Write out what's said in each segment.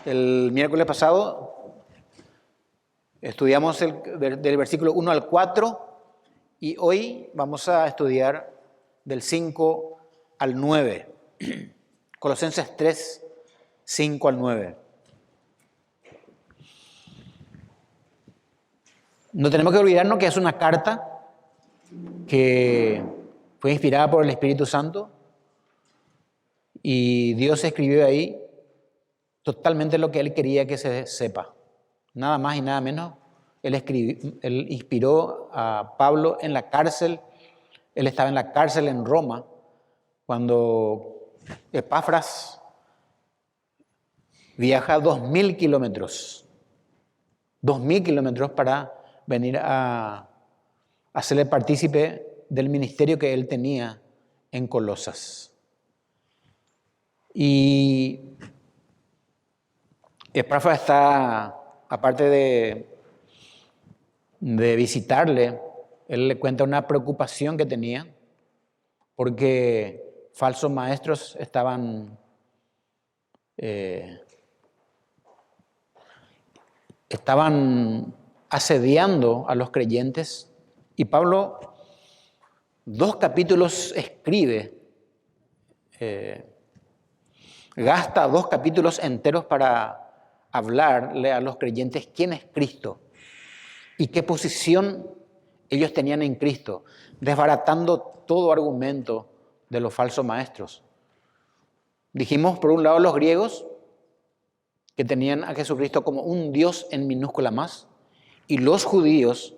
El miércoles pasado estudiamos del versículo 1 al 4 y hoy vamos a estudiar del 5 al 9. Colosenses 3, 5 al 9. No tenemos que olvidarnos que es una carta que fue inspirada por el Espíritu Santo y Dios escribió ahí totalmente lo que Él quería que se sepa. Nada más y nada menos. Él inspiró a Pablo en la cárcel. Él estaba en la cárcel en Roma cuando Epafras viaja 2000 kilómetros. 2000 kilómetros para venir a hacerle partícipe del ministerio que él tenía en Colosas. Y Epafras está, aparte de visitarle, él le cuenta una preocupación que tenía porque falsos maestros estaban asediando a los creyentes y Pablo 2 capítulos escribe, gasta 2 capítulos enteros para hablarle a los creyentes quién es Cristo y qué posición ellos tenían en Cristo, desbaratando todo argumento de los falsos maestros. Dijimos, por un lado, los griegos, que tenían a Jesucristo como un Dios en minúscula más, y los judíos,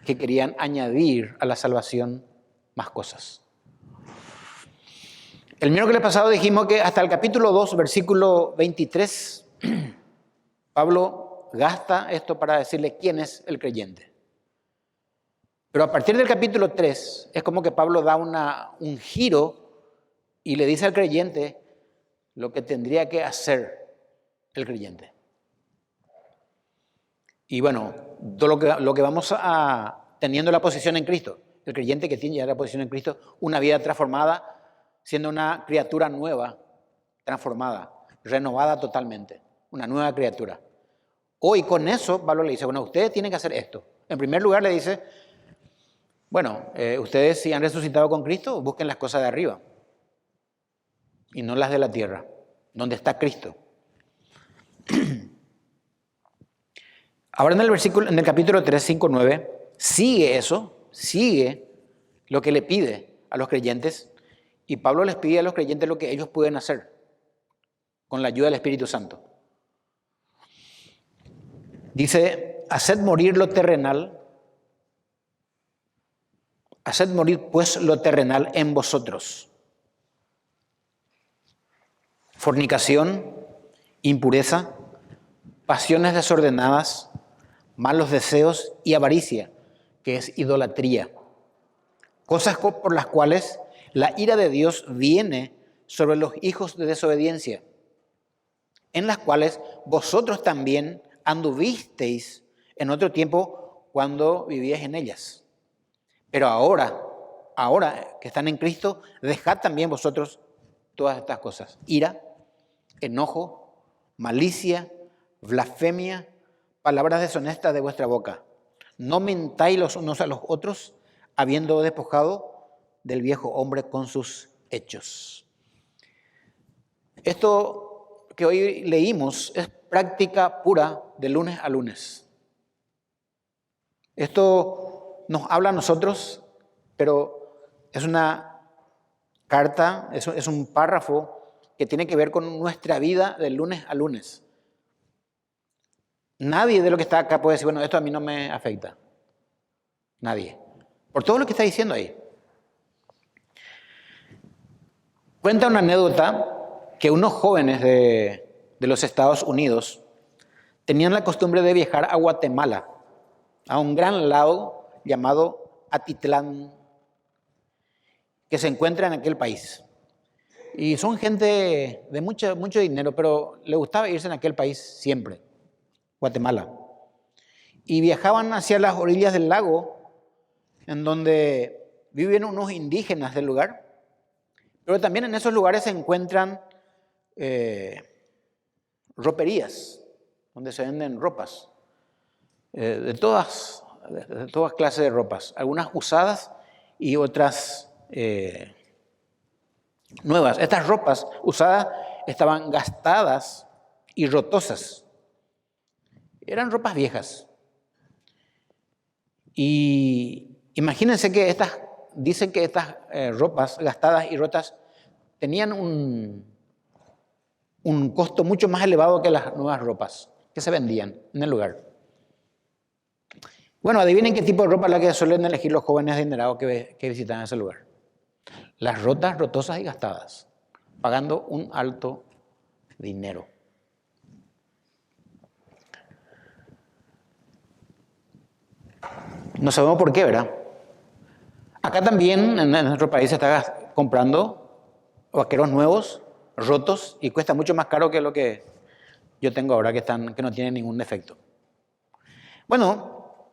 que querían añadir a la salvación más cosas. El miércoles pasado dijimos que hasta el capítulo 2, versículo 23, Pablo gasta esto para decirle quién es el creyente. Pero a partir del capítulo 3 es como que Pablo da un giro y le dice al creyente lo que tendría que hacer el creyente. Y bueno, todo lo que vamos teniendo la posición en Cristo, el creyente que tiene ya la posición en Cristo, una vida transformada, siendo una criatura nueva, transformada, renovada totalmente, una nueva criatura. Hoy con eso Pablo le dice, bueno, ustedes tienen que hacer esto. En primer lugar le dice, bueno, ustedes si han resucitado con Cristo, busquen las cosas de arriba y no las de la tierra, donde está Cristo. Ahora en el capítulo 3, 5, 9, sigue lo que le pide a los creyentes y Pablo les pide a los creyentes lo que ellos pueden hacer con la ayuda del Espíritu Santo. Dice, haced morir pues lo terrenal en vosotros. Fornicación, impureza, pasiones desordenadas, malos deseos y avaricia, que es idolatría. Cosas por las cuales la ira de Dios viene sobre los hijos de desobediencia, en las cuales vosotros también anduvisteis en otro tiempo cuando vivíais en ellas. Pero ahora que están en Cristo, dejad también vosotros todas estas cosas: ira, enojo, malicia, blasfemia, palabras deshonestas de vuestra boca. No mentáis los unos a los otros, habiendo despojado del viejo hombre con sus hechos. Esto que hoy leímos es práctica pura de lunes a lunes. Esto nos habla a nosotros, pero es una carta, es un párrafo que tiene que ver con nuestra vida de lunes a lunes. Nadie de lo que está acá puede decir, bueno, esto a mí no me afecta. Nadie. Por todo lo que está diciendo ahí. Cuenta una anécdota que unos jóvenes de los Estados Unidos tenían la costumbre de viajar a Guatemala, a un gran lago llamado Atitlán, que se encuentra en aquel país. Y son gente de mucho dinero, pero le gustaba irse en aquel país siempre, Guatemala. Y viajaban hacia las orillas del lago, en donde viven unos indígenas del lugar, pero también en esos lugares se encuentran roperías, donde se venden ropas, de todas clases de ropas, algunas usadas y otras nuevas. Estas ropas usadas estaban gastadas y rotosas. Eran ropas viejas. Y imagínense que dicen que estas ropas gastadas y rotas tenían un costo mucho más elevado que las nuevas ropas que se vendían en el lugar. Bueno, adivinen qué tipo de ropa es la que suelen elegir los jóvenes adinerados que visitan ese lugar. Las rotas, rotosas y gastadas, pagando un alto dinero. No sabemos por qué, ¿verdad? Acá también, en nuestro país, se está comprando vaqueros nuevos, rotos, y cuesta mucho más caro que lo que yo tengo ahora, que no tienen ningún defecto. Bueno,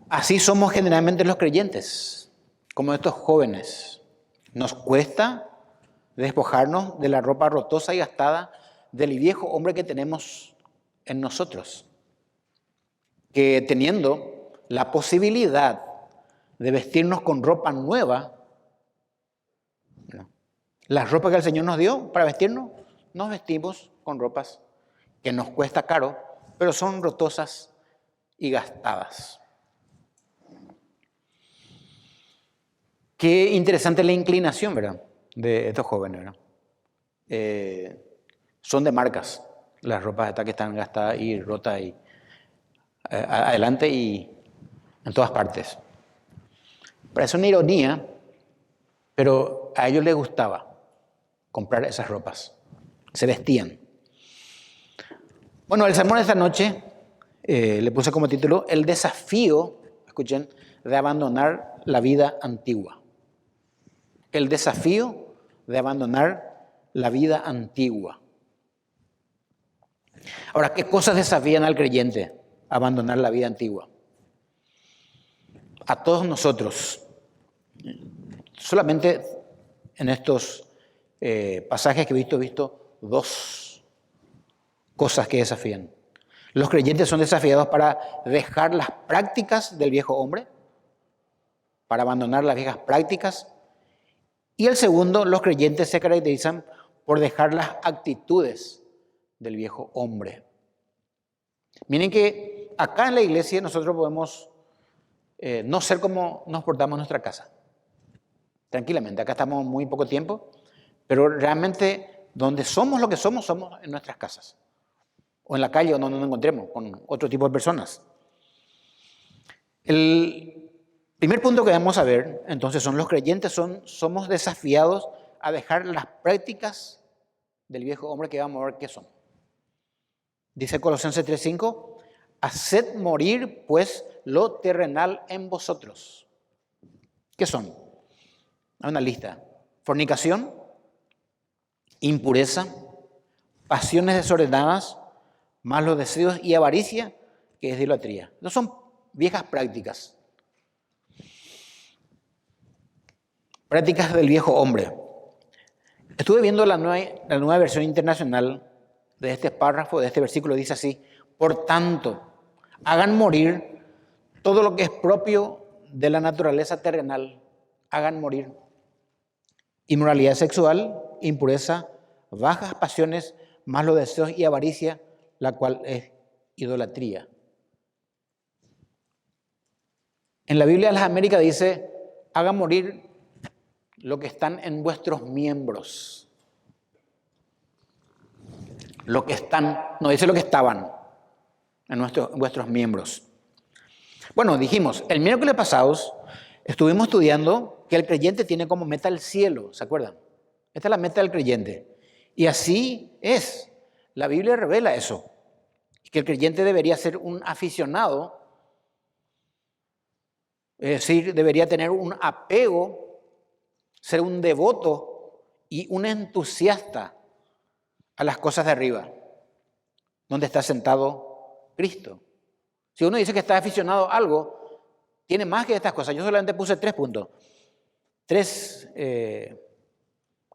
así somos generalmente los creyentes, como estos jóvenes. Nos cuesta despojarnos de la ropa rotosa y gastada del viejo hombre que tenemos en nosotros, que teniendo la posibilidad de vestirnos con ropa nueva, las ropas que el Señor nos dio para vestirnos, nos vestimos con ropas que nos cuesta caro, pero son rotosas y gastadas. Qué interesante la inclinación, ¿verdad?, de estos jóvenes, ¿verdad? Son de marcas, las ropas estas que están gastadas y rotas y adelante y en todas partes. Parece una ironía, pero a ellos les gustaba comprar esas ropas. Se vestían. Bueno, el sermón de esta noche le puse como título el desafío, escuchen, de abandonar la vida antigua. El desafío de abandonar la vida antigua. Ahora, ¿qué cosas desafían al creyente a abandonar la vida antigua? A todos nosotros. Solamente en estos pasajes que he visto dos cosas que desafían. Los creyentes son desafiados para dejar las prácticas del viejo hombre, para abandonar las viejas prácticas. Y el segundo, los creyentes se caracterizan por dejar las actitudes del viejo hombre. Miren que acá en la iglesia nosotros podemos no ser como nos portamos en nuestra casa. Tranquilamente, acá estamos muy poco tiempo, pero realmente donde somos lo que somos en nuestras casas. O en la calle donde nos encontremos con otro tipo de personas. El primer punto que vamos a ver, entonces, son los creyentes somos desafiados a dejar las prácticas del viejo hombre, que vamos a ver qué son. Dice Colosenses 3:5, haced morir pues lo terrenal en vosotros. ¿Qué son? Hay una lista: fornicación, impureza, pasiones desordenadas, malos deseos y avaricia, que es idolatría. No son viejas prácticas. Prácticas del viejo hombre. Estuve viendo la nueva versión internacional de este párrafo, de este versículo, dice así: por tanto, hagan morir todo lo que es propio de la naturaleza terrenal. Hagan morir inmoralidad sexual, impureza, bajas pasiones, malos deseos y avaricia, la cual es idolatría. En la Biblia de las Américas dice: hagan morir lo que están en vuestros miembros. Lo que están, no dice lo que estaban en vuestros miembros. Bueno, dijimos, el miércoles pasado estuvimos estudiando que el creyente tiene como meta el cielo, ¿se acuerdan? Esta es la meta del creyente. Y así es. La Biblia revela eso. Que el creyente debería ser un aficionado, es decir, debería tener un apego, ser un devoto y un entusiasta a las cosas de arriba, donde está sentado Cristo. Si uno dice que está aficionado a algo, tiene más que estas cosas. Yo solamente puse 3 puntos, 3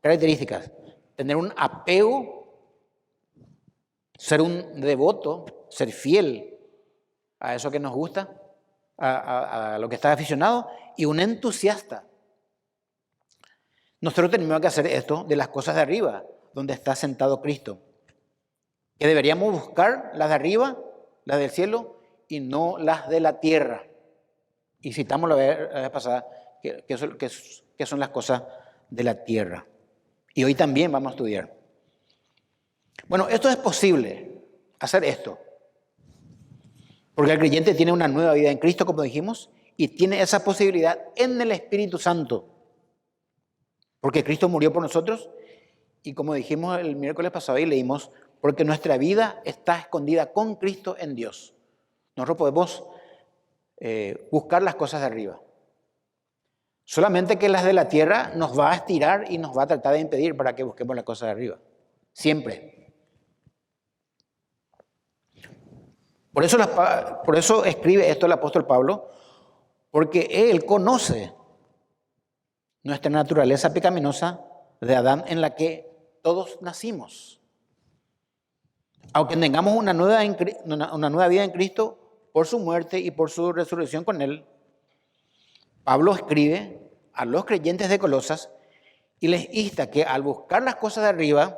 características. Tener un apego ser un devoto, ser fiel a eso que nos gusta, a lo que está aficionado, y un entusiasta. Nosotros tenemos que hacer esto de las cosas de arriba, donde está sentado Cristo. Que deberíamos buscar las de arriba, las del cielo, y no las de la tierra. Y citamos la vez pasada que son las cosas de la tierra. Y hoy también vamos a estudiar. Bueno, esto es posible, hacer esto. Porque el creyente tiene una nueva vida en Cristo, como dijimos, y tiene esa posibilidad en el Espíritu Santo. Porque Cristo murió por nosotros y como dijimos el miércoles pasado y leímos, porque nuestra vida está escondida con Cristo en Dios. Nosotros podemos buscar las cosas de arriba. Solamente que las de la tierra nos va a estirar y nos va a tratar de impedir para que busquemos las cosas de arriba. Siempre. Por eso escribe esto el apóstol Pablo, porque él conoce nuestra naturaleza pecaminosa de Adán en la que todos nacimos. Aunque tengamos una nueva vida en Cristo por su muerte y por su resurrección con Él, Pablo escribe a los creyentes de Colosas y les insta que al buscar las cosas de arriba,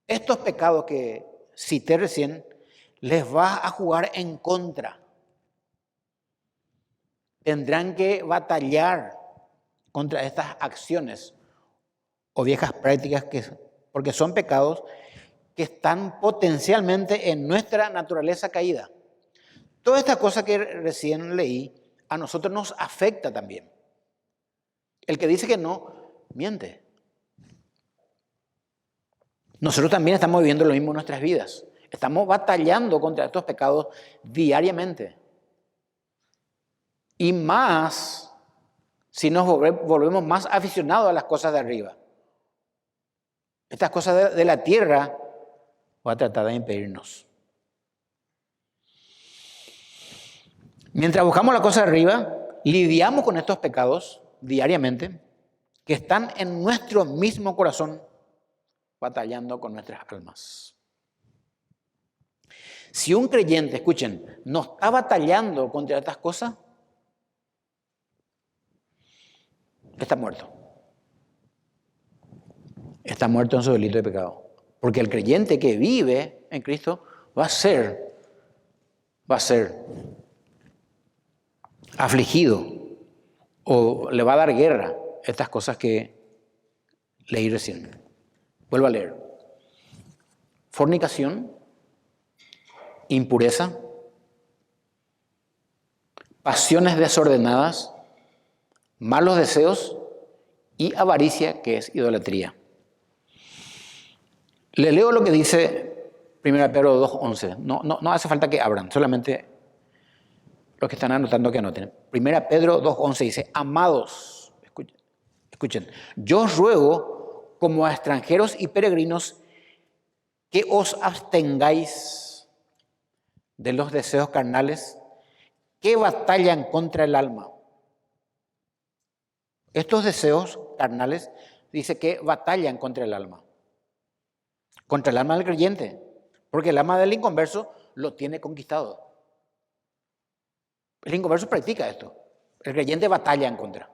estos pecados que cité recién, les va a jugar en contra. Tendrán que batallar contra estas acciones o viejas prácticas porque son pecados que están potencialmente en nuestra naturaleza caída. Toda esta cosa que recién leí a nosotros nos afecta también. El que dice que no, miente. Nosotros también estamos viviendo lo mismo en nuestras vidas. Estamos batallando contra estos pecados diariamente. Y más si nos volvemos más aficionados a las cosas de arriba. Estas cosas de la tierra va a tratar de impedirnos. Mientras buscamos la cosa de arriba, lidiamos con estos pecados diariamente que están en nuestro mismo corazón, batallando con nuestras almas. Si un creyente, escuchen, no está batallando contra estas cosas, está muerto. Está muerto en su delito de pecado. Porque el creyente que vive en Cristo va a ser afligido o le va a dar guerra estas cosas que leí recién. Vuelvo a leer. Fornicación, impureza, pasiones desordenadas, malos deseos y avaricia, que es idolatría. Le leo lo que dice 1 Pedro 2:11. No hace falta que abran, solamente los que están anotando que anoten. 1 Pedro 2:11 dice, amados, escuchen, yo os ruego como a extranjeros y peregrinos que os abstengáis de los deseos carnales que batallan contra el alma. Estos deseos carnales dice que batallan contra el alma del creyente, porque el alma del inconverso lo tiene conquistado. El inconverso practica esto, el creyente batalla en contra.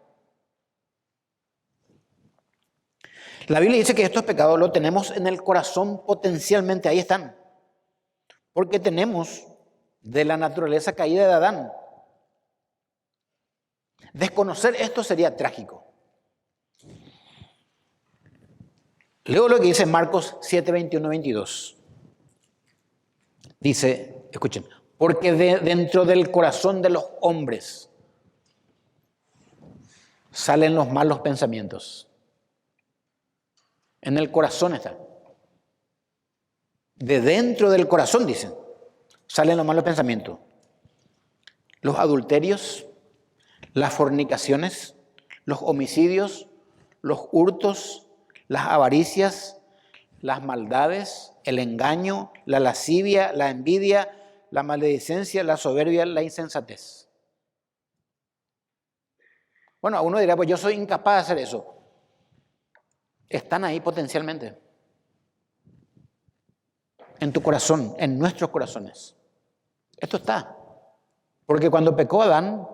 La Biblia dice que estos pecados los tenemos en el corazón potencialmente, ahí están, porque tenemos de la naturaleza caída de Adán. Desconocer esto sería trágico. Leo lo que dice Marcos 7, 21, 22. Dice, escuchen, porque dentro del corazón de los hombres salen los malos pensamientos. En el corazón está. De dentro del corazón, dicen, salen los malos pensamientos. Los adulterios, las fornicaciones, los homicidios, los hurtos, las avaricias, las maldades, el engaño, la lascivia, la envidia, la maledicencia, la soberbia, la insensatez. Bueno, uno dirá, pues yo soy incapaz de hacer eso. Están ahí potencialmente. en tu corazón, en nuestros corazones. Esto está. Porque cuando pecó Adán,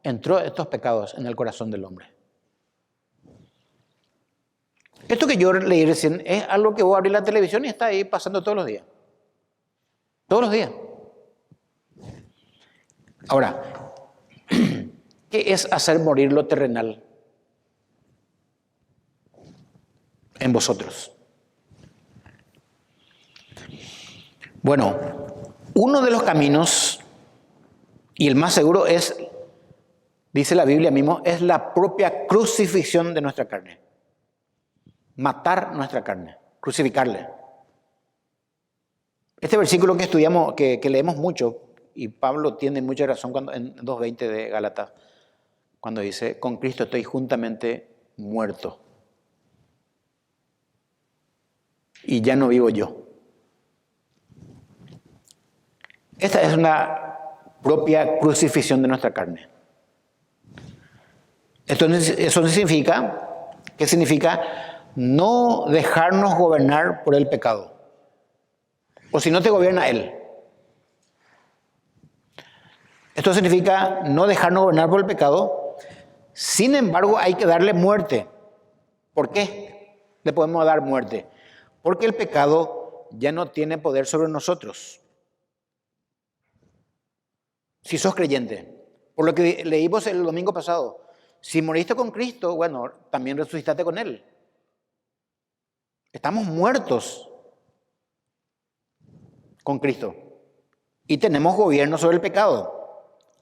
entró estos pecados en el corazón del hombre. Esto que yo leí recién es algo que vos abrís la televisión y está ahí pasando todos los días. Todos los días. Ahora, ¿qué es hacer morir lo terrenal en vosotros? Bueno, uno de los caminos, y el más seguro es, dice la Biblia mismo, es la propia crucifixión de nuestra carne. Matar nuestra carne, crucificarle. Este versículo que estudiamos, que leemos mucho, y Pablo tiene mucha razón cuando, en 2:20 de Gálatas, cuando dice, con Cristo estoy juntamente muerto. Y ya no vivo yo. Esta es una propia crucifixión de nuestra carne. Eso significa, ¿qué significa? No dejarnos gobernar por el pecado. O si no te gobierna él. Esto significa no dejarnos gobernar por el pecado. Sin embargo, hay que darle muerte. ¿Por qué le podemos dar muerte? Porque el pecado ya no tiene poder sobre nosotros. Si sos creyente. Por lo que leímos el domingo pasado. Si moriste con Cristo, bueno, también resucitaste con Él. Estamos muertos con Cristo. Y tenemos gobierno sobre el pecado.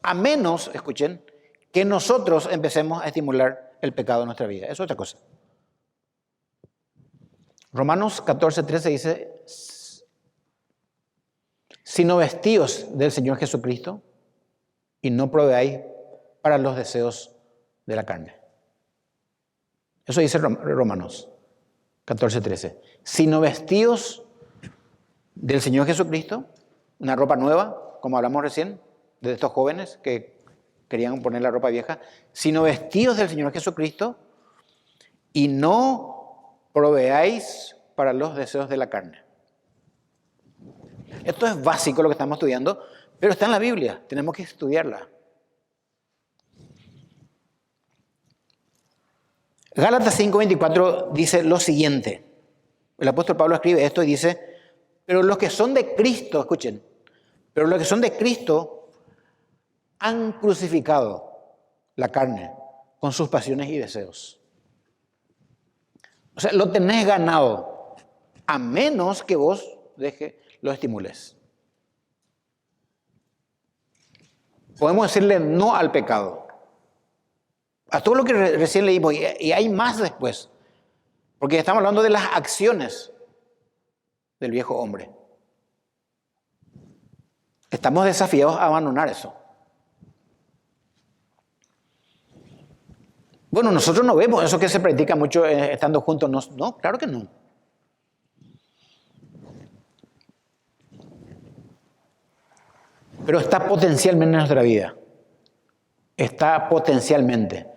A menos, escuchen, que nosotros empecemos a estimular el pecado en nuestra vida. Es otra cosa. Romanos 14:13 dice, sino vestíos del Señor Jesucristo y no proveáis para los deseos de la carne. Eso dice Romanos 14:13. Sino vestíos del Señor Jesucristo, una ropa nueva, como hablamos recién, de estos jóvenes que querían poner la ropa vieja, sino vestidos del Señor Jesucristo y no proveáis para los deseos de la carne. Esto es básico lo que estamos estudiando, pero está en la Biblia, tenemos que estudiarla. Gálatas 5:24 dice lo siguiente. El apóstol Pablo escribe esto y dice, pero los que son de Cristo, escuchen, pero los que son de Cristo han crucificado la carne con sus pasiones y deseos. O sea, lo tenés ganado, a menos que vos lo estimules. Podemos decirle no al pecado. A todo lo que recién leímos, y hay más después. Porque estamos hablando de las acciones del viejo hombre. Estamos desafiados a abandonar eso. Bueno, nosotros no vemos eso que se practica mucho estando juntos. No, claro que no. Pero está potencialmente en nuestra vida. Está potencialmente.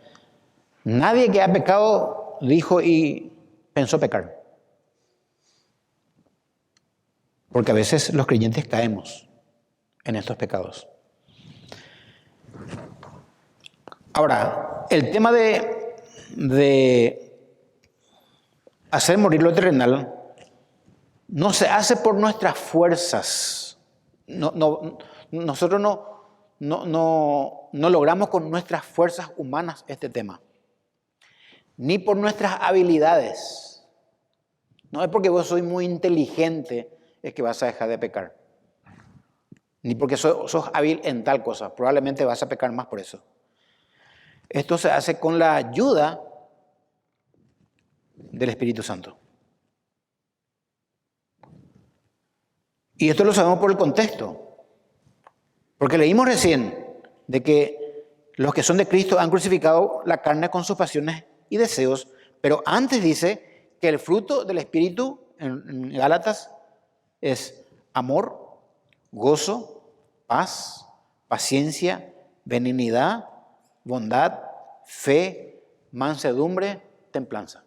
Nadie que ha pecado dijo y pensó pecar. Porque a veces los creyentes caemos en estos pecados. Ahora, el tema de hacer morir lo terrenal no se hace por nuestras fuerzas. Nosotros no logramos con nuestras fuerzas humanas este tema. Ni por nuestras habilidades. No es porque vos sois muy inteligente es que vas a dejar de pecar. Ni porque sos hábil en tal cosa. Probablemente vas a pecar más por eso. Esto se hace con la ayuda del Espíritu Santo. Y esto lo sabemos por el contexto. Porque leímos recién de que los que son de Cristo han crucificado la carne con sus pasiones y deseos, pero antes dice que el fruto del Espíritu en Gálatas es amor, gozo, paz, paciencia, benignidad, bondad, fe, mansedumbre, templanza.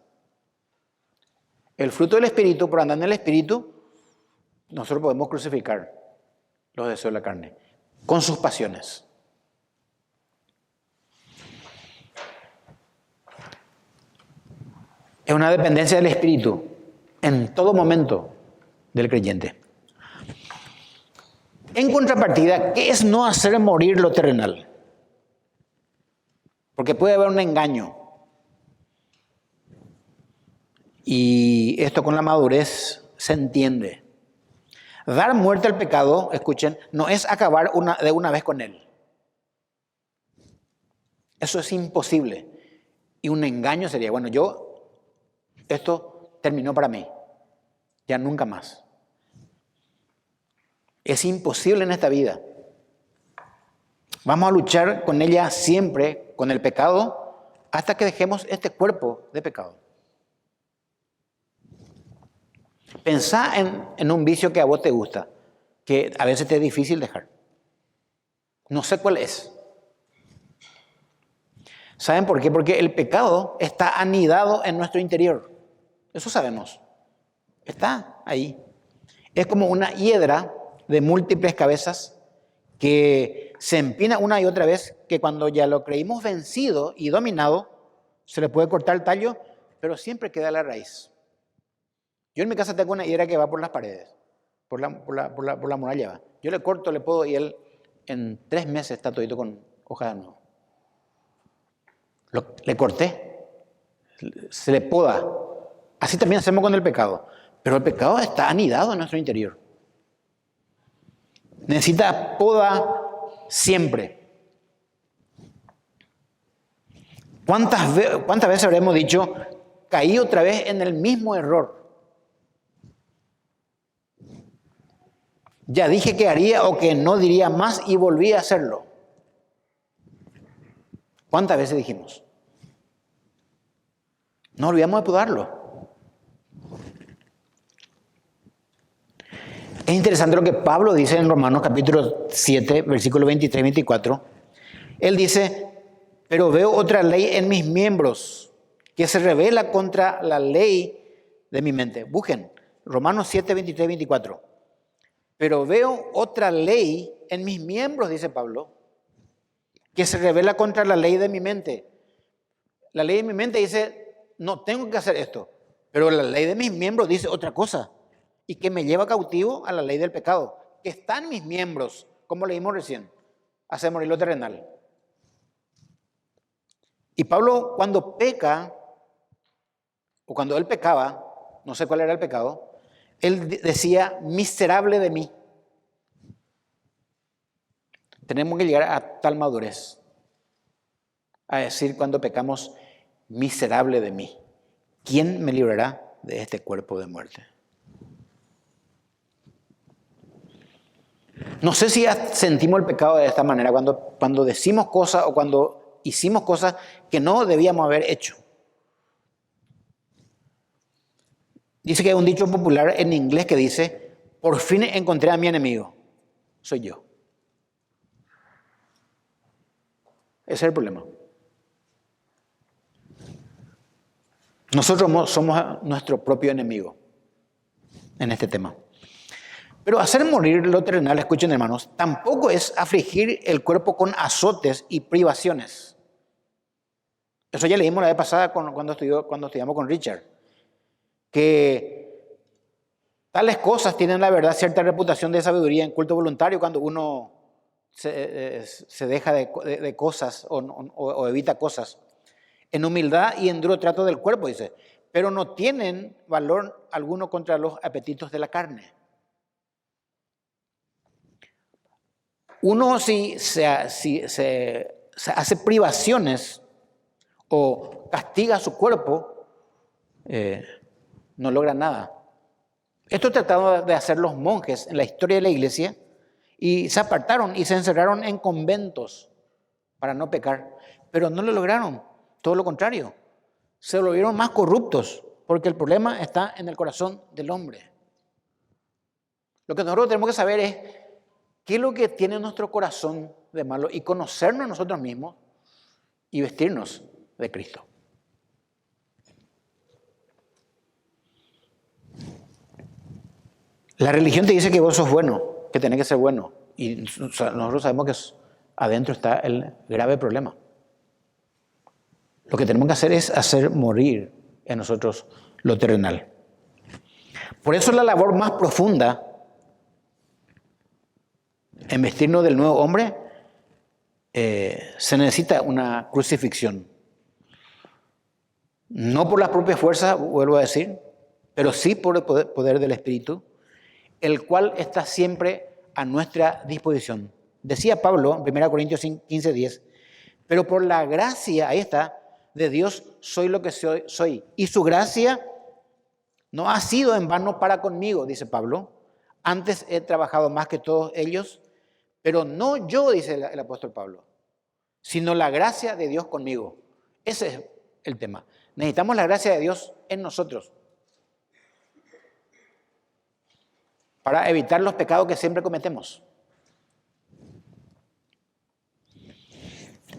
El fruto del Espíritu, por andar en el Espíritu, nosotros podemos crucificar los deseos de la carne con sus pasiones. Es una dependencia del espíritu en todo momento del creyente. En contrapartida, ¿qué es no hacer morir lo terrenal? Porque puede haber un engaño. Y esto con la madurez se entiende. Dar muerte al pecado, escuchen, no es acabar de una vez con él. Eso es imposible. Y un engaño sería, bueno, esto terminó para mí. Ya nunca más. Es imposible en esta vida. Vamos a luchar con ella siempre, con el pecado, hasta que dejemos este cuerpo de pecado. Pensá en un vicio que a vos te gusta, que a veces te es difícil dejar. No sé cuál es. ¿Saben por qué? Porque el pecado está anidado en nuestro interior. Eso sabemos. Está ahí. Es como una hiedra de múltiples cabezas que se empina una y otra vez, que cuando ya lo creímos vencido y dominado, se le puede cortar el tallo, pero siempre queda la raíz. Yo en mi casa tengo una hiedra que va por las paredes, por la muralla. Yo le corto, le puedo, y él en 3 meses está todito con hojas de nuevo. Le corté, se le poda. Así también hacemos con el pecado. Pero el pecado está anidado en nuestro interior. Necesita poda siempre. ¿Cuántas veces habremos dicho, caí otra vez en el mismo error? Ya dije que haría o que no diría más y volví a hacerlo. ¿Cuántas veces dijimos? No olvidamos de podarlo. Es interesante lo que Pablo dice en Romanos capítulo 7, versículo 23 y 24. Él dice, pero veo otra ley en mis miembros que se revela contra la ley de mi mente. Busquen, Romanos 7, 23 y 24. Pero veo otra ley en mis miembros, dice Pablo, que se revela contra la ley de mi mente. La ley de mi mente dice, no tengo que hacer esto, pero la ley de mis miembros dice otra cosa. Y que me lleva cautivo a la ley del pecado, que está en mis miembros, como leímos recién, hace morir lo terrenal. Y Pablo cuando peca, o cuando él pecaba, no sé cuál era el pecado, él decía, miserable de mí. Tenemos que llegar a tal madurez, a decir cuando pecamos, miserable de mí. ¿Quién me librará de este cuerpo de muerte? No sé si sentimos el pecado de esta manera, cuando decimos cosas o cuando hicimos cosas que no debíamos haber hecho. Dice que hay un dicho popular en inglés que dice, por fin encontré a mi enemigo, soy yo. Ese es el problema. Nosotros somos nuestro propio enemigo en este tema. Pero hacer morir lo terrenal, escuchen hermanos, tampoco es afligir el cuerpo con azotes y privaciones. Eso ya leímos la vez pasada cuando estudiamos con Richard. Que tales cosas tienen la verdad cierta reputación de sabiduría en culto voluntario cuando uno se deja de cosas o evita cosas. En humildad y en duro trato del cuerpo, dice. Pero no tienen valor alguno contra los apetitos de la carne. Uno si se hace privaciones o castiga a su cuerpo, no logra nada. Esto trataron de hacer los monjes en la historia de la iglesia y se apartaron y se encerraron en conventos para no pecar, pero no lo lograron, todo lo contrario. Se volvieron más corruptos porque el problema está en el corazón del hombre. Lo que nosotros tenemos que saber es qué es lo que tiene nuestro corazón de malo y conocernos a nosotros mismos y vestirnos de Cristo. La religión te dice que vos sos bueno, que tenés que ser bueno. Y nosotros sabemos que adentro está el grave problema. Lo que tenemos que hacer es hacer morir en nosotros lo terrenal. Por eso la labor más profunda en vestirnos del nuevo hombre se necesita una crucifixión. No por las propias fuerzas, vuelvo a decir, pero sí por el poder del Espíritu, el cual está siempre a nuestra disposición. Decía Pablo en 1 Corintios 15:10, pero por la gracia, ahí está, de Dios soy lo que soy. Y su gracia no ha sido en vano para conmigo, dice Pablo. Antes he trabajado más que todos ellos, pero no yo, dice el apóstol Pablo, sino la gracia de Dios conmigo. Ese es el tema. Necesitamos la gracia de Dios en nosotros para evitar los pecados que siempre cometemos.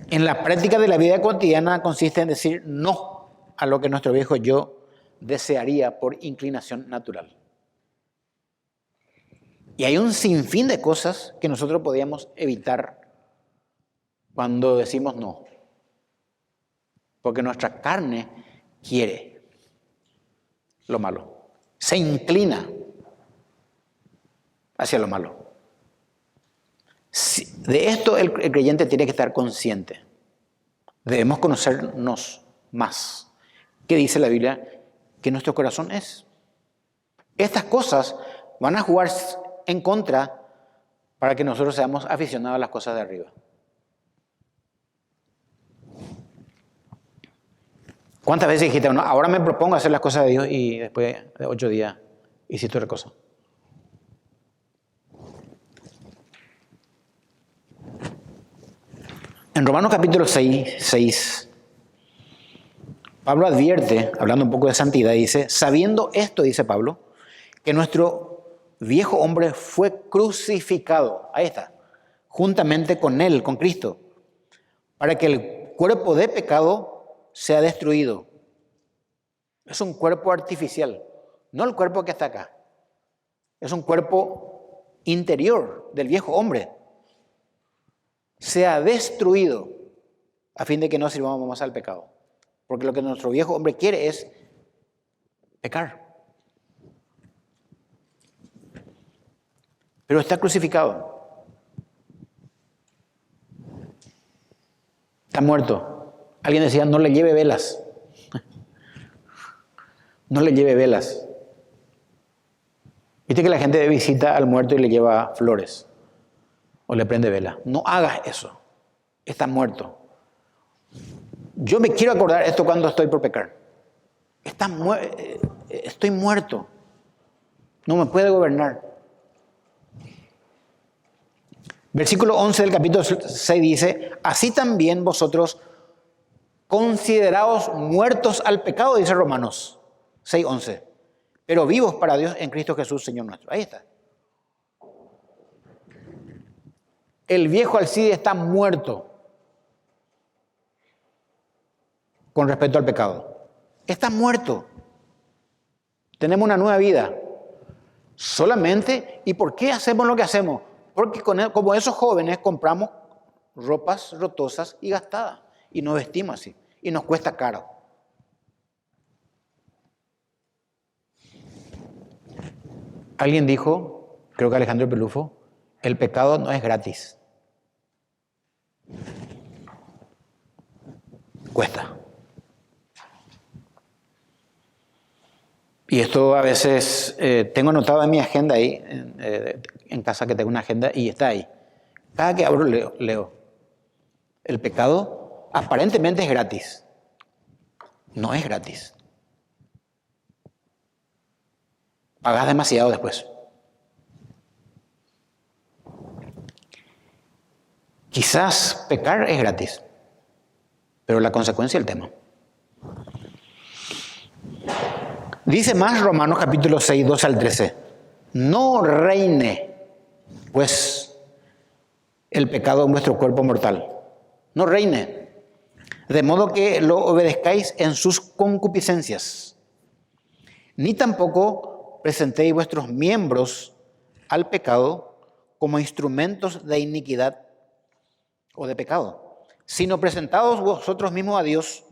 En la práctica de la vida cotidiana consiste en decir no a lo que nuestro viejo yo desearía por inclinación natural. Y hay un sinfín de cosas que nosotros podíamos evitar cuando decimos no. Porque nuestra carne quiere lo malo. Se inclina hacia lo malo. De esto el creyente tiene que estar consciente. Debemos conocernos más. ¿Qué dice la Biblia? Que nuestro corazón es. Estas cosas van a jugar en contra para que nosotros seamos aficionados a las cosas de arriba. ¿Cuántas veces dijiste, bueno, ahora me propongo hacer las cosas de Dios y después de 8 días hiciste otra cosa? En Romanos capítulo 6, Pablo advierte, hablando un poco de santidad, dice, sabiendo esto, dice Pablo, que nuestro viejo hombre fue crucificado, ahí está, juntamente con él, con Cristo, para que el cuerpo de pecado sea destruido. Es un cuerpo artificial, no el cuerpo que está acá. Es un cuerpo interior del viejo hombre. Sea destruido a fin de que no sirvamos más al pecado. Porque lo que nuestro viejo hombre quiere es pecar. Pero está crucificado. Está muerto. Alguien decía, no le lleve velas. No le lleve velas. Viste que la gente visita al muerto y le lleva flores. O le prende vela. No hagas eso. Está muerto. Yo me quiero acordar esto cuando estoy por pecar. Estoy muerto. No me puede gobernar. Versículo 11 del capítulo 6 dice, así también vosotros consideraos muertos al pecado, dice Romanos 6:11, pero vivos para Dios en Cristo Jesús, Señor nuestro. Ahí está. El viejo Alcide está muerto con respecto al pecado. Está muerto. Tenemos una nueva vida. Solamente, ¿y por qué hacemos lo que hacemos? Porque como esos jóvenes compramos ropas rotosas y gastadas y nos vestimos así y nos cuesta caro. Alguien dijo, creo que Alejandro Pelufo, el pecado no es gratis. Cuesta. Y esto a veces tengo anotado en mi agenda ahí, en casa que tengo una agenda y está ahí. Cada que abro leo. El pecado aparentemente es gratis. No es gratis. Pagas demasiado después. Quizás pecar es gratis, pero la consecuencia es el tema. Dice más Romanos capítulo 6, 2 al 13. No reine, pues, el pecado en vuestro cuerpo mortal. No reine. De modo que lo obedezcáis en sus concupiscencias. Ni tampoco presentéis vuestros miembros al pecado como instrumentos de iniquidad o de pecado, sino presentaos vosotros mismos a Dios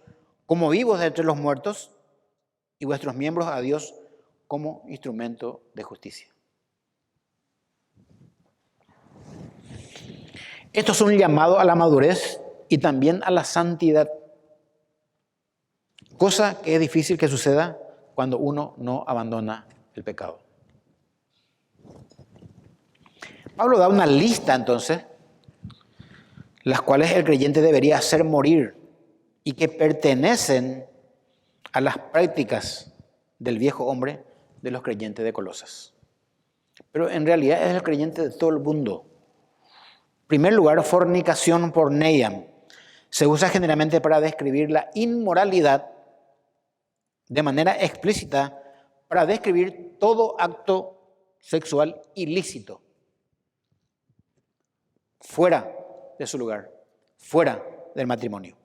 como vivos de entre los muertos y vuestros miembros a Dios como instrumento de justicia. Esto es un llamado a la madurez y también a la santidad, cosa que es difícil que suceda cuando uno no abandona el pecado. Pablo da una lista entonces, las cuales el creyente debería hacer morir y que pertenecen a las prácticas del viejo hombre de los creyentes de Colosas. Pero en realidad es el creyente de todo el mundo. En primer lugar, fornicación porneia. Se usa generalmente para describir la inmoralidad de manera explícita, para describir todo acto sexual ilícito, fuera de su lugar, fuera del matrimonio.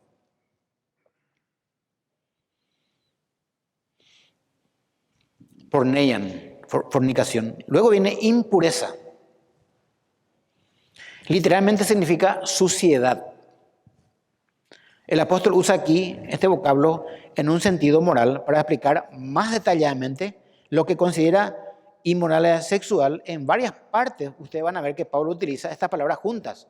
Porneian, fornicación. Luego viene impureza. Literalmente significa suciedad. El apóstol usa aquí este vocablo en un sentido moral para explicar más detalladamente lo que considera inmoralidad sexual. En varias partes ustedes van a ver que Pablo utiliza estas palabras juntas.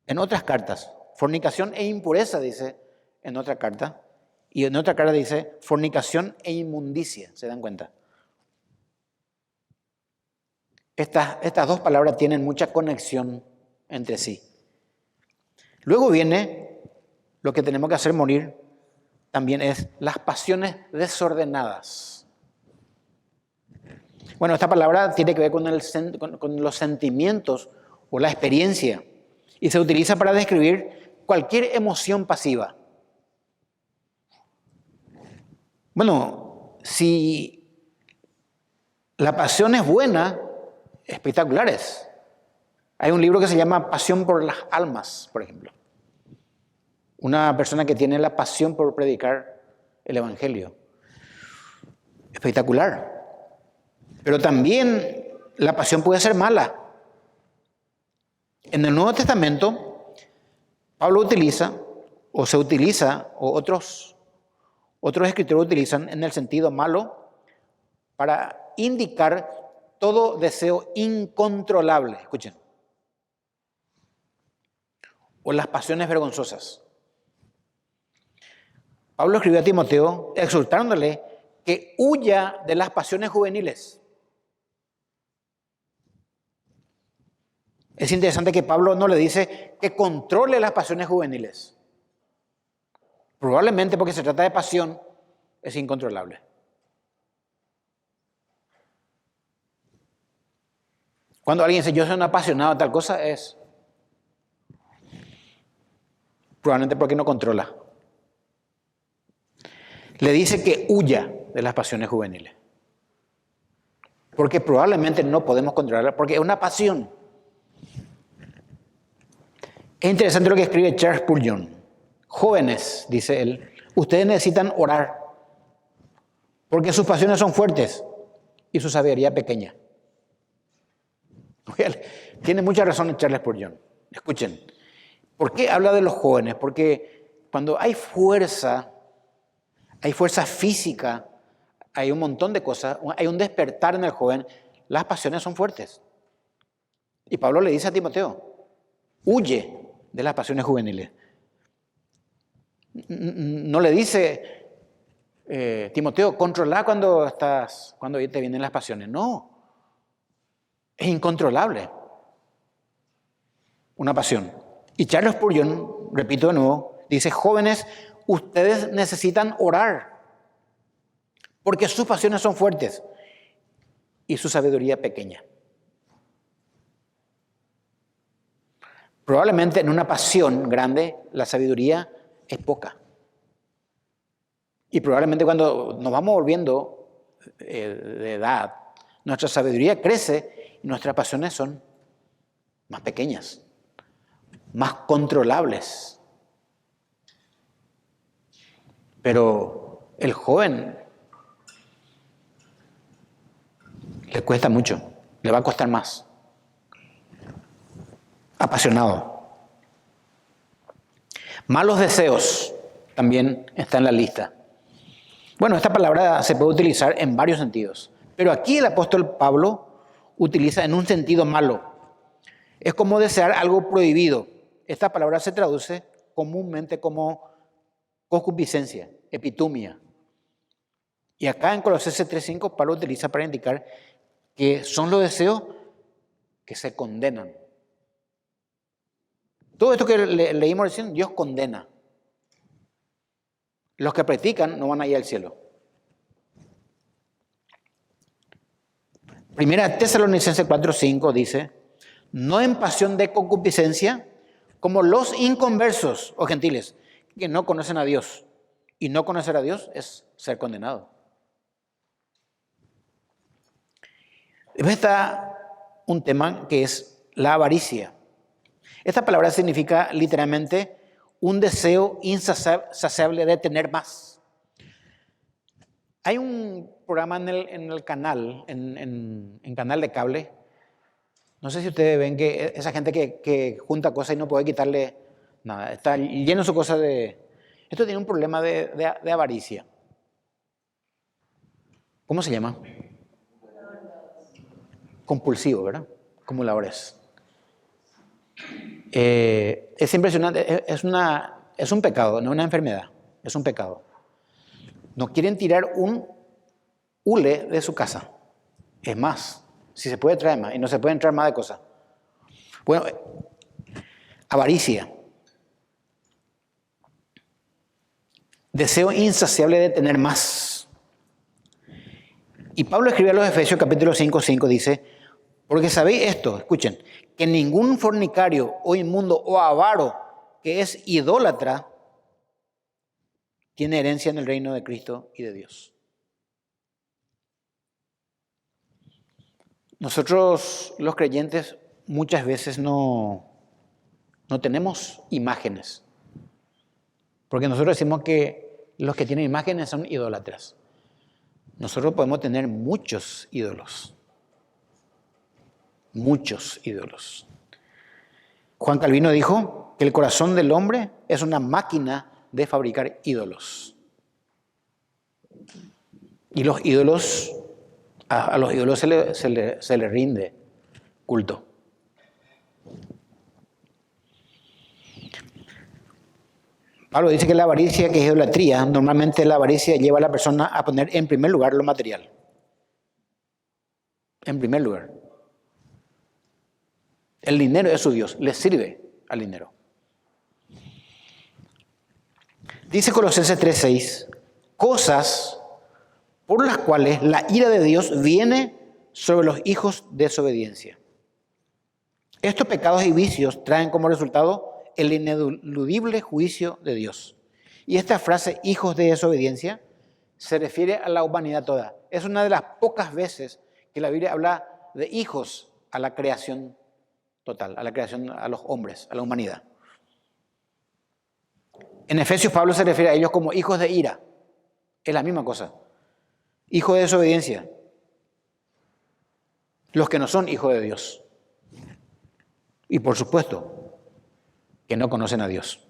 En otras cartas, fornicación e impureza dice en otra carta, y en otra carta dice fornicación e inmundicia, ¿se dan cuenta? Estas dos palabras tienen mucha conexión entre sí. Luego viene lo que tenemos que hacer morir, también es las pasiones desordenadas. Bueno, esta palabra tiene que ver con los sentimientos o la experiencia y se utiliza para describir cualquier emoción pasiva. Bueno, si la pasión es buena, espectaculares. Hay un libro que se llama Pasión por las almas, por ejemplo. Una persona que tiene la pasión por predicar el evangelio. Espectacular. Pero también la pasión puede ser mala. En el Nuevo Testamento, Pablo utiliza, o se utiliza, o otros escritores utilizan en el sentido malo para indicar todo deseo incontrolable. Escuchen. O las pasiones vergonzosas. Pablo escribió a Timoteo exhortándole que huya de las pasiones juveniles. Es interesante que Pablo no le dice que controle las pasiones juveniles. Probablemente porque se trata de pasión, es incontrolable. Cuando alguien dice yo soy un apasionado de tal cosa, es probablemente porque no controla. Le dice que huya de las pasiones juveniles. Porque probablemente no podemos controlarla, porque es una pasión. Es interesante lo que escribe Charles Spurgeon. Jóvenes, dice él, ustedes necesitan orar, porque sus pasiones son fuertes y su sabiduría pequeña. Tiene mucha razón Charles Spurgeon. Escuchen, ¿por qué habla de los jóvenes? Porque cuando hay fuerza física, hay un montón de cosas, hay un despertar en el joven, las pasiones son fuertes. Y Pablo le dice a Timoteo, huye de las pasiones juveniles. No le dice, Timoteo, controla cuando te vienen las pasiones. No, es incontrolable una pasión. Y Charles Spurgeon, repito de nuevo, dice, jóvenes, ustedes necesitan orar, porque sus pasiones son fuertes y su sabiduría pequeña. Probablemente en una pasión grande la sabiduría es poca. Y probablemente cuando nos vamos volviendo de edad, nuestra sabiduría crece y nuestras pasiones son más pequeñas, más controlables. Pero el joven Le cuesta mucho, le va a costar más. Apasionado. Malos deseos también está en la lista. Bueno, esta palabra se puede utilizar en varios sentidos, pero aquí el apóstol Pablo utiliza en un sentido malo. Es como desear algo prohibido. Esta palabra se traduce comúnmente como concupiscencia, epitumia. Y acá en Colosenses 3:5 Pablo utiliza para indicar que son los deseos que se condenan. Todo esto que leímos recién, Dios condena. Los que practican no van a ir al cielo. Primera Tesalonicenses 4:5 dice, no en pasión de concupiscencia, como los inconversos o gentiles, que no conocen a Dios. Y no conocer a Dios es ser condenado. Después está un tema que es la avaricia. Esta palabra significa literalmente un deseo insaciable de tener más. Hay un programa en el canal, en canal de cable. No sé si ustedes ven que esa gente que junta cosas y no puede quitarle nada. Está lleno su cosa de... Esto tiene un problema de avaricia. ¿Cómo se llama? Compulsivo, ¿verdad? Acumuladores. Es impresionante, es un pecado, no una enfermedad, es un pecado. No quieren tirar un hule de su casa. Es más, si se puede traer más, y no se pueden traer más de cosas. Bueno, avaricia. Deseo insaciable de tener más. Y Pablo escribe a los Efesios capítulo 5:5, dice, porque sabéis esto, escuchen, que ningún fornicario o inmundo o avaro que es idólatra tiene herencia en el reino de Cristo y de Dios. Nosotros los creyentes muchas veces no tenemos imágenes, porque nosotros decimos que los que tienen imágenes son idólatras. Nosotros podemos tener muchos ídolos. Muchos ídolos. Juan Calvino dijo que el corazón del hombre es una máquina de fabricar ídolos. Y los ídolos, a los ídolos se le rinde culto. Pablo dice que la avaricia, que es idolatría, normalmente la avaricia lleva a la persona a poner en primer lugar lo material. En primer lugar. El dinero es su Dios, le sirve al dinero. Dice Colosenses 3:6, cosas por las cuales la ira de Dios viene sobre los hijos de desobediencia. Estos pecados y vicios traen como resultado el ineludible juicio de Dios. Y esta frase, hijos de desobediencia, se refiere a la humanidad toda. Es una de las pocas veces que la Biblia habla de hijos a la creación total, a la creación, a los hombres, a la humanidad. En Efesios Pablo se refiere a ellos como hijos de ira. Es la misma cosa. Hijos de desobediencia. Los que no son hijos de Dios. Y por supuesto, que no conocen a Dios.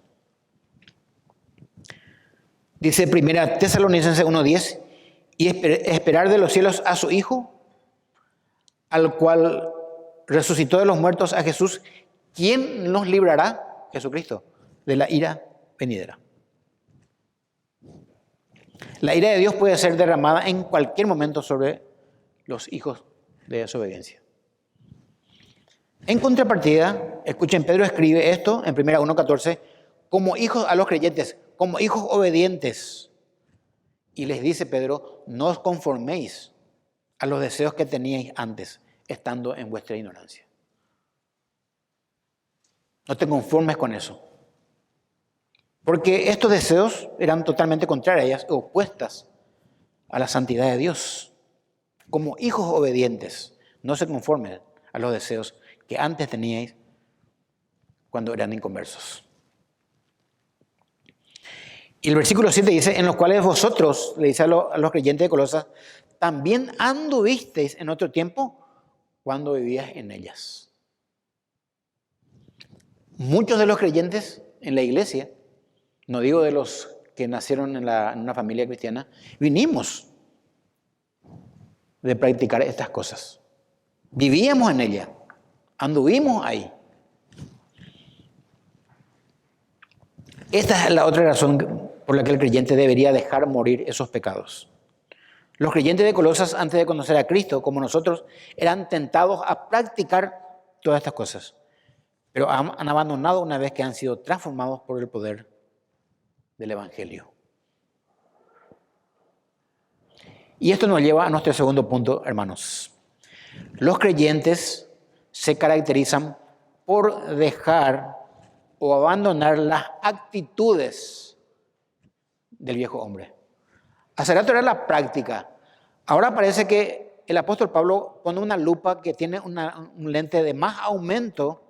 Dice primera Tesalonicenses 1:10, y esperar de los cielos a su Hijo, al cual resucitó de los muertos, a Jesús, ¿quién nos librará, Jesucristo, de la ira venidera? La ira de Dios puede ser derramada en cualquier momento sobre los hijos de desobediencia. En contrapartida, escuchen, Pedro escribe esto en 1 como hijos a los creyentes, como hijos obedientes. Y les dice Pedro, no os conforméis a los deseos que teníais antes, estando en vuestra ignorancia. No te conformes con eso. Porque estos deseos eran totalmente contrarias, opuestas a la santidad de Dios. Como hijos obedientes, no se conformen a los deseos que antes teníais cuando eran inconversos. Y el versículo 7 dice, en los cuales vosotros, le dice a los creyentes de Colosas, también anduvisteis en otro tiempo cuando vivías en ellas. Muchos de los creyentes en la iglesia, no digo de los que nacieron en una familia cristiana, vinimos de practicar estas cosas. Vivíamos en ella, anduvimos ahí. Esta es la otra razón por la que el creyente debería dejar morir esos pecados. Los creyentes de Colosas, antes de conocer a Cristo, como nosotros, eran tentados a practicar todas estas cosas, pero han abandonado una vez que han sido transformados por el poder del Evangelio. Y esto nos lleva a nuestro segundo punto, hermanos. Los creyentes se caracterizan por dejar o abandonar las actitudes del viejo hombre. Hace rato era la práctica. Ahora parece que el apóstol Pablo pone una lupa que tiene un lente de más aumento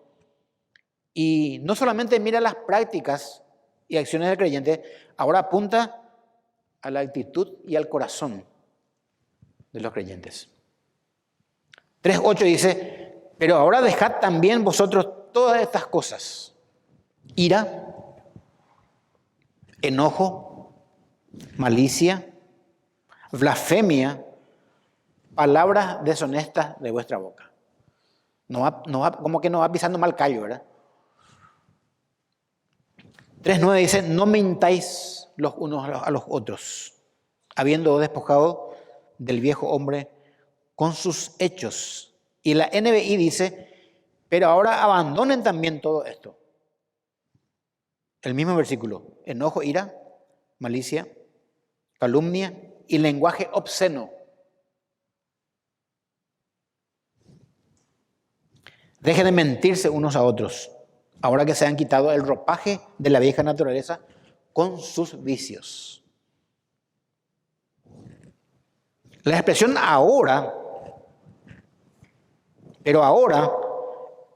y no solamente mira las prácticas y acciones del creyente, ahora apunta a la actitud y al corazón de los creyentes. 3:8 dice, pero ahora dejad también vosotros todas estas cosas: ira, enojo, malicia, blasfemia, palabras deshonestas de vuestra boca. Como que no va pisando mal callo, ¿verdad? 3:9 dice, no mintáis los unos a los otros, habiendo despojado del viejo hombre con sus hechos. Y la NBI dice, pero ahora abandonen también todo esto. El mismo versículo, enojo, ira, malicia, calumnia y lenguaje obsceno. Dejen de mentirse unos a otros, ahora que se han quitado el ropaje de la vieja naturaleza con sus vicios. La expresión ahora, pero ahora,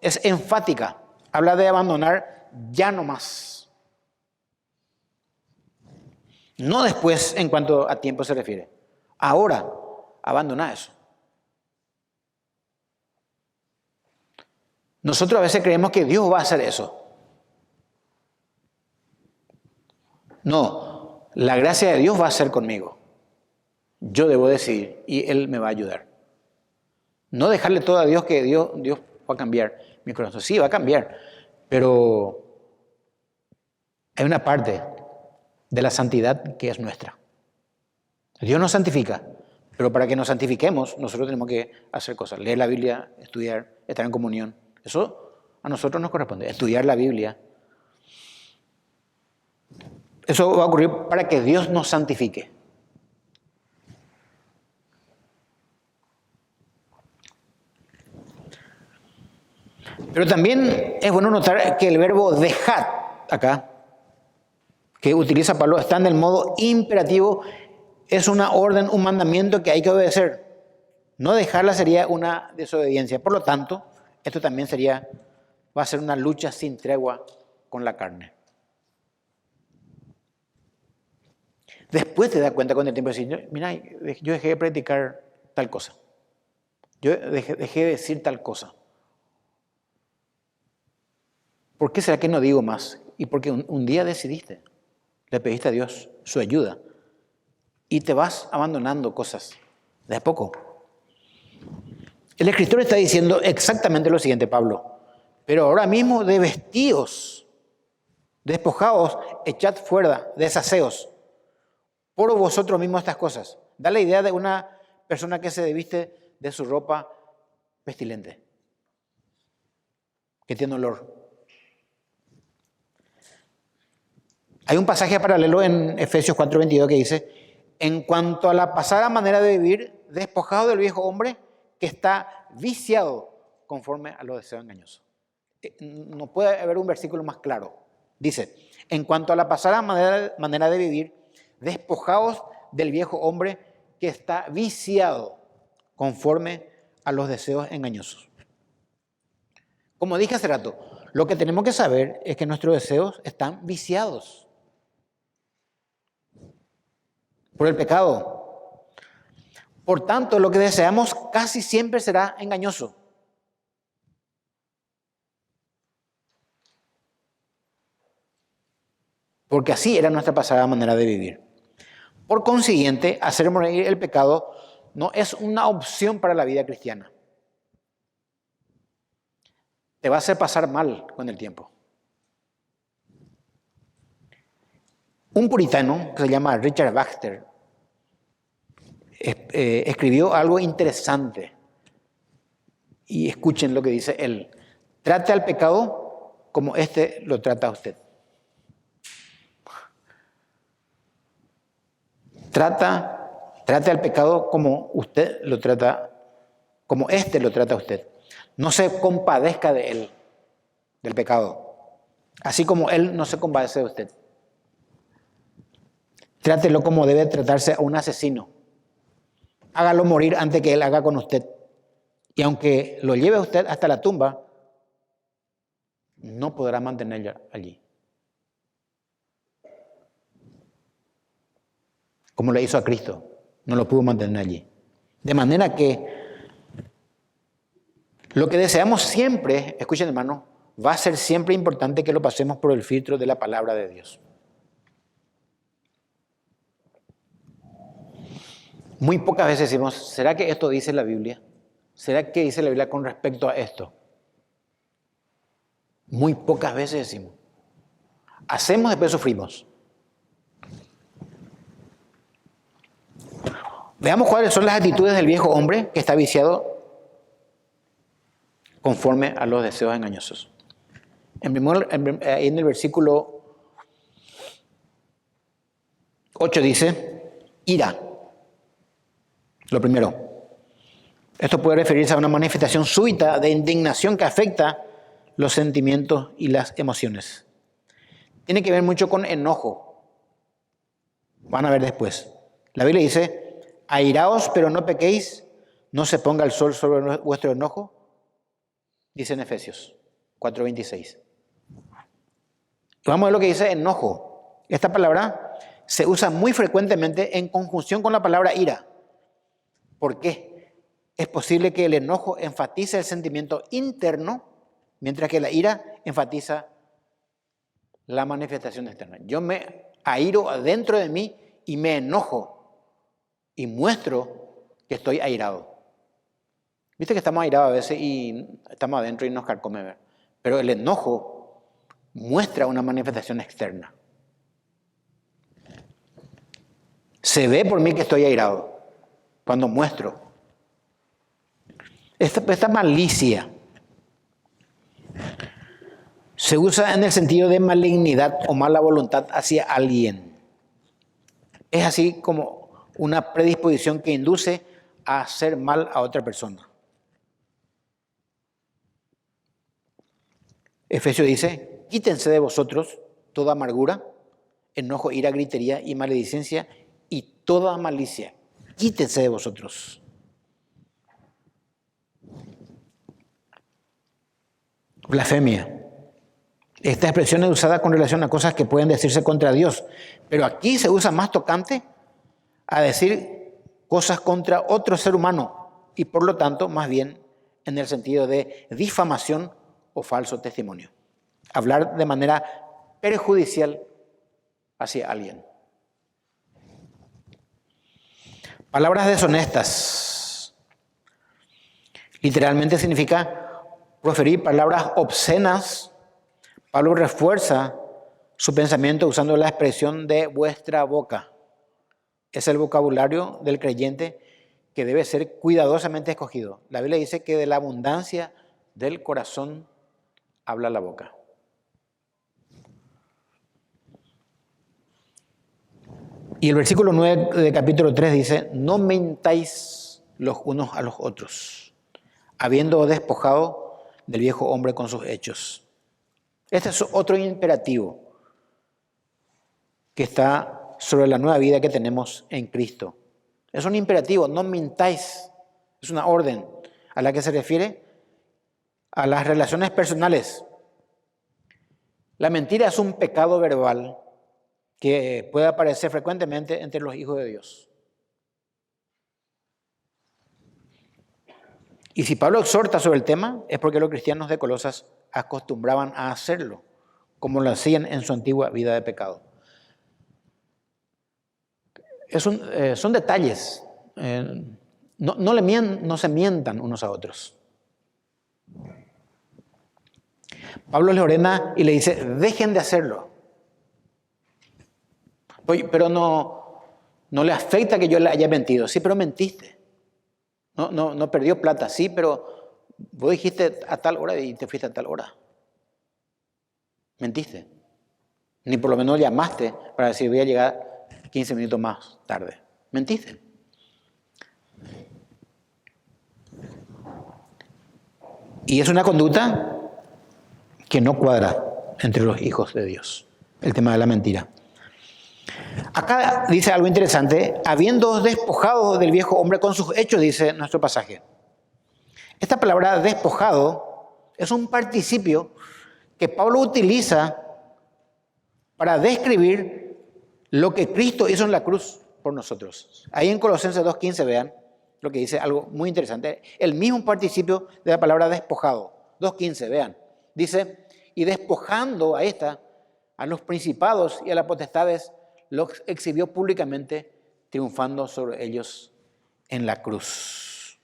es enfática. Habla de abandonar ya no más. No después en cuanto a tiempo se refiere. Ahora, abandona eso. Nosotros a veces creemos que Dios va a hacer eso. No, la gracia de Dios va a ser conmigo. Yo debo decidir y Él me va a ayudar. No dejarle todo a Dios, que Dios va a cambiar mi corazón. Sí, va a cambiar, pero hay una parte de la santidad que es nuestra. Dios nos santifica, pero para que nos santifiquemos, nosotros tenemos que hacer cosas. Leer la Biblia, estudiar, estar en comunión. Eso a nosotros nos corresponde, estudiar la Biblia. Eso va a ocurrir para que Dios nos santifique. Pero también es bueno notar que el verbo dejad acá, que utiliza Pablo, está en el modo imperativo, es una orden, un mandamiento que hay que obedecer. No dejarla sería una desobediencia. Por lo tanto, esto también va a ser una lucha sin tregua con la carne. Después te das cuenta con el tiempo de decir, mira, yo dejé de practicar tal cosa. Yo dejé de decir tal cosa. ¿Por qué será que no digo más? Y porque un día decidiste, le pediste a Dios su ayuda y te vas abandonando cosas de a poco. El escritor está diciendo exactamente lo siguiente, Pablo. Pero ahora mismo de vestíos, despojaos, echad fuera, deshaceos por vosotros mismos estas cosas. Da la idea de una persona que se desviste de su ropa pestilente, que tiene olor. Hay un pasaje paralelo en Efesios 4:22 que dice, en cuanto a la pasada manera de vivir, despojado del viejo hombre que está viciado conforme a los deseos engañosos. No puede haber un versículo más claro. Dice, en cuanto a la pasada manera de vivir, despojaos del viejo hombre que está viciado conforme a los deseos engañosos. Como dije hace rato, lo que tenemos que saber es que nuestros deseos están viciados por el pecado. Por tanto, lo que deseamos casi siempre será engañoso. Porque así era nuestra pasada manera de vivir. Por consiguiente, hacer morir el pecado no es una opción para la vida cristiana. Te va a hacer pasar mal con el tiempo. Un puritano que se llama Richard Baxter escribió algo interesante. Y escuchen lo que dice él. Trate al pecado como éste lo trata a usted. Trate al pecado como usted lo trata, como éste lo trata a usted. No se compadezca de él, del pecado, así como él no se compadece de usted. Trátelo como debe tratarse a un asesino. Hágalo morir antes que él haga con usted. Y aunque lo lleve a usted hasta la tumba, no podrá mantenerlo allí. Como le hizo a Cristo, no lo pudo mantener allí. De manera que lo que deseamos siempre, escuchen hermano, va a ser siempre importante que lo pasemos por el filtro de la palabra de Dios. Muy pocas veces decimos, ¿será que esto dice la Biblia? ¿Será que dice la Biblia con respecto a esto? Muy pocas veces decimos. Hacemos, después sufrimos. Veamos cuáles son las actitudes del viejo hombre que está viciado conforme a los deseos engañosos. En el versículo 8 dice, ira. Lo primero. Esto puede referirse a una manifestación súbita de indignación que afecta los sentimientos y las emociones. Tiene que ver mucho con enojo. Van a ver después. La Biblia dice, airaos pero no pequéis, no se ponga el sol sobre vuestro enojo, dice en Efesios 4:26. Vamos a ver lo que dice enojo. Esta palabra se usa muy frecuentemente en conjunción con la palabra ira. ¿Por qué? Es posible que el enojo enfatice el sentimiento interno, mientras que la ira enfatiza la manifestación externa. Yo me airo adentro de mí y me enojo y muestro que estoy airado. Viste que estamos airados a veces y estamos adentro y nos carcome, pero el enojo muestra una manifestación externa. Se ve por mí que estoy airado cuando muestro. Esta malicia se usa en el sentido de malignidad o mala voluntad hacia alguien. Es así como una predisposición que induce a hacer mal a otra persona. Efesios dice, quítense de vosotros toda amargura, enojo, ira, gritería y maledicencia y toda malicia. Quítense de vosotros. Blasfemia. Esta expresión es usada con relación a cosas que pueden decirse contra Dios, pero aquí se usa más tocante a decir cosas contra otro ser humano y por lo tanto más bien en el sentido de difamación o falso testimonio. Hablar de manera perjudicial hacia alguien. Palabras deshonestas. Literalmente significa proferir palabras obscenas. Pablo refuerza su pensamiento usando la expresión de vuestra boca. Es el vocabulario del creyente que debe ser cuidadosamente escogido. La Biblia dice que de la abundancia del corazón habla la boca. Y el versículo 9 de capítulo 3 dice, no mentáis los unos a los otros, habiendo despojado del viejo hombre con sus hechos. Este es otro imperativo que está sobre la nueva vida que tenemos en Cristo. Es un imperativo, no mintáis. Es una orden a la que se refiere a las relaciones personales. La mentira es un pecado verbal que puede aparecer frecuentemente entre los hijos de Dios. Y si Pablo exhorta sobre el tema, es porque los cristianos de Colosas acostumbraban a hacerlo, como lo hacían en su antigua vida de pecado. Son detalles. No se mientan unos a otros. Pablo les ordena y le dice, dejen de hacerlo. Oye, pero no le afecta que yo le haya mentido. Sí, pero mentiste. No perdió plata. Sí, pero vos dijiste a tal hora y te fuiste a tal hora. Mentiste. Ni por lo menos llamaste para decir voy a llegar 15 minutos más tarde. Mentiste. Y es una conducta que no cuadra entre los hijos de Dios. El tema de la mentira. Acá dice algo interesante. Habiendo despojado del viejo hombre con sus hechos, dice nuestro pasaje. Esta palabra despojado es un participio que Pablo utiliza para describir lo que Cristo hizo en la cruz por nosotros. Ahí en Colosenses 2:15 vean lo que dice, algo muy interesante. El mismo participio de la palabra despojado. 2:15, vean. Dice, y despojando a los principados y a las potestades, los exhibió públicamente, triunfando sobre ellos en la cruz.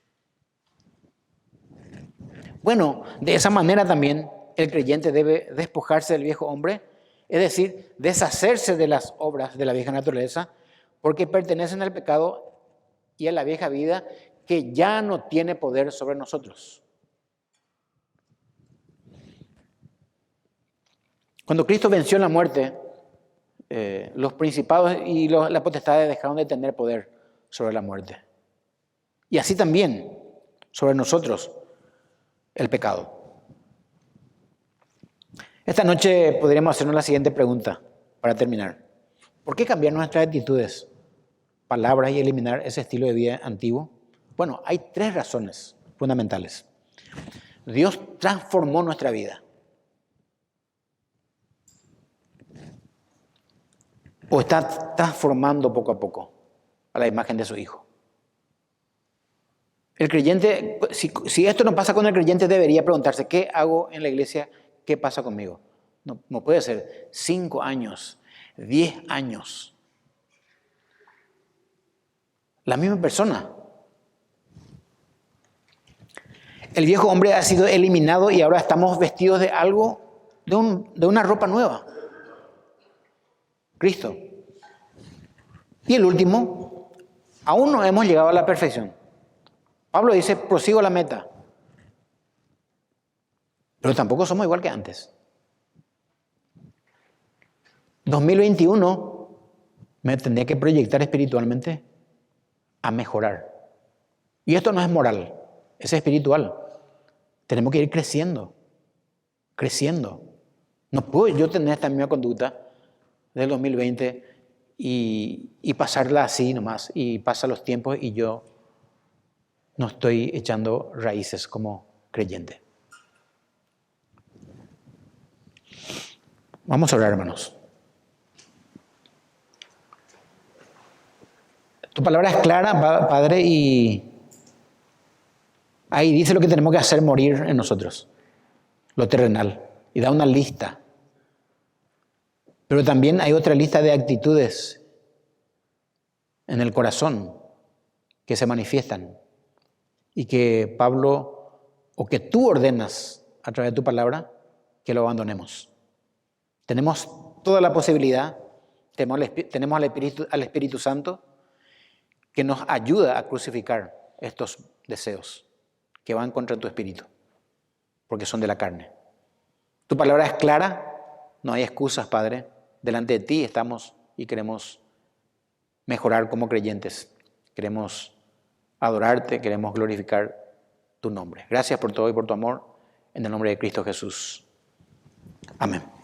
Bueno, de esa manera también el creyente debe despojarse del viejo hombre, es decir, deshacerse de las obras de la vieja naturaleza, porque pertenecen al pecado y a la vieja vida que ya no tiene poder sobre nosotros. Cuando Cristo venció la muerte, los principados y las potestades dejaron de tener poder sobre la muerte. Y así también sobre nosotros el pecado. Esta noche podríamos hacernos la siguiente pregunta para terminar. ¿Por qué cambiar nuestras actitudes, palabras y eliminar ese estilo de vida antiguo? Bueno, hay 3 razones fundamentales. Dios transformó nuestra vida. O está transformando poco a poco a la imagen de su Hijo. El creyente, si esto no pasa con el creyente, debería preguntarse, ¿qué hago en la iglesia? ¿Qué pasa conmigo? No puede ser 5 años, 10 años. La misma persona. El viejo hombre ha sido eliminado y ahora estamos vestidos de algo, de una ropa nueva. Cristo. Y el último, aún no hemos llegado a la perfección. Pablo dice, prosigo la meta. Pero tampoco somos igual que antes. 2021 me tendría que proyectar espiritualmente a mejorar. Y esto no es moral, es espiritual. Tenemos que ir creciendo. No puedo yo tener esta misma conducta del 2020 y pasarla así nomás. Y pasan los tiempos y yo no estoy echando raíces como creyente. Vamos a orar, hermanos. Tu palabra es clara, Padre, y ahí dice lo que tenemos que hacer morir en nosotros, lo terrenal, y da una lista. Pero también hay otra lista de actitudes en el corazón que se manifiestan y que Pablo, o que tú ordenas a través de tu palabra, que lo abandonemos. Tenemos toda la posibilidad, tenemos al Espíritu Santo que nos ayuda a crucificar estos deseos que van contra tu espíritu, porque son de la carne. Tu palabra es clara, no hay excusas, Padre. Delante de ti estamos y queremos mejorar como creyentes. Queremos adorarte, queremos glorificar tu nombre. Gracias por todo y por tu amor. En el nombre de Cristo Jesús. Amén.